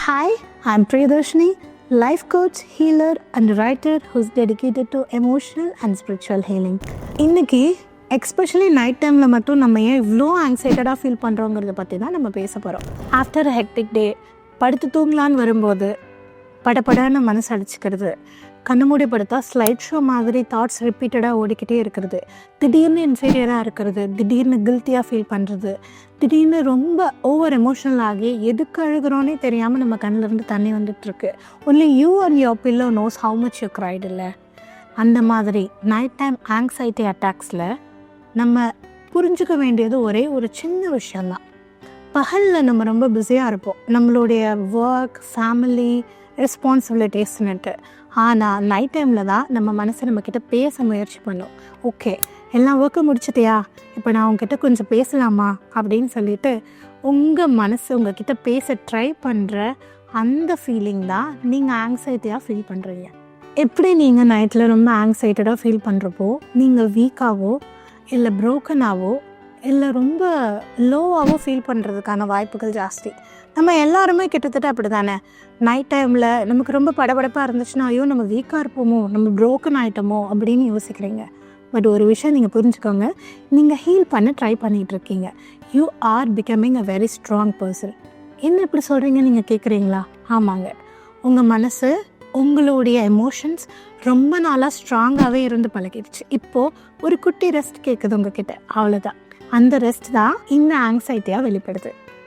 Hi, I'm Priyadarshini, life coach, healer and writer who's dedicated to emotional and spiritual healing. இன்னைக்கு especially night டைமில் மட்டும் நம்ம ஏன் இவ்வளோ ஆங்ஸைட்டடாக ஃபீல் பண்ணுறோங்கிறத பற்றி தான் நம்ம பேச போகிறோம். ஆஃப்டர் ஹெக்டிக் டே படுத்து தூங்கலான்னு வரும்போது படப்படன்னு மனசு அடிச்சுக்கிறது, கண்ணு மூடி படுத்தா ஸ்லைட் ஷோ மாதிரி தாட்ஸ் ரிப்பீட்டடாக ஓடிக்கிட்டே இருக்கிறது, திடீர்னு இன்ஃபீரியராக இருக்கிறது, திடீர்னு கில்ட்டியாக ஃபீல் பண்ணுறது, திடீர்னு ரொம்ப ஓவர் எமோஷனல் ஆகி எதுக்கு அழுகிறோன்னே தெரியாமல் நம்ம கண்ணிலேருந்து தண்ணி வந்துட்டுருக்கு. Only you and your pillow knows how much you cried இல்லை. அந்த மாதிரி நைட் டைம் ஆங்ஸைட்டி அட்டாக்ஸில் நம்ம புரிஞ்சுக்க வேண்டியது ஒரே ஒரு சின்ன விஷயந்தான். பகலில் நம்ம ரொம்ப பிஸியாக இருப்போம், நம்மளுடைய ஒர்க், ஃபேமிலி, ரெஸ்பான்சிபிலிட்டிஸ்னுட்டு. ஆனால் நைட் டைமில் தான் நம்ம மனசை நம்மக்கிட்ட பேச முயற்சி பண்ணோம். ஓகே, எல்லாம் ஒர்க்கை முடிச்சிட்டியா, இப்போ நான் உங்ககிட்ட கொஞ்சம் பேசலாமா அப்படின்னு சொல்லிட்டு உங்கள் மனசு உங்ககிட்ட பேச ட்ரை பண்ணுற அந்த ஃபீலிங் தான் நீங்கள் ஆங்ஸைட்டியாக ஃபீல் பண்ணுறீங்க. எப்படி நீங்கள் நைட்டில் ரொம்ப ஆங்ஸைட்டடாக ஃபீல் பண்ணுறப்போ நீங்கள் வீக்காகவோ இல்லை ப்ரோக்கனாகவோ இல்லை ரொம்ப லோவாகவோ ஃபீல் பண்ணுறதுக்கான வாய்ப்புகள் ஜாஸ்தி. நம்ம எல்லாருமே கிட்டத்தட்ட அப்படி தானே. நைட் டைமில் நமக்கு ரொம்ப படபடப்பாக இருந்துச்சுன்னா ஐயோ நம்ம வீக்காக இருப்போமோ, நம்ம ப்ரோக்கன் ஆகிட்டோமோ அப்படின்னு யோசிக்கிறீங்க. பட் ஒரு விஷயம் நீங்கள் புரிஞ்சுக்கோங்க, நீங்கள் ஹீல் பண்ண ட்ரை பண்ணிகிட்ருக்கீங்க. You are becoming a very strong person. என்ன இப்படி சொல்கிறீங்க நீங்கள் கேட்குறீங்களா? ஆமாங்க, உங்கள் மனசு உங்களுடைய எமோஷன்ஸ் ரொம்ப நாளாக ஸ்ட்ராங்காகவே இருந்து பழகிடுச்சு. இப்போது ஒரு குட்டி ரெஸ்ட் கேட்குது உங்ககிட்ட, அவ்வளோதான். அந்த ரெஸ்ட் தான் இந்த ஆங்ஸைட்டியாக வெளிப்படுது.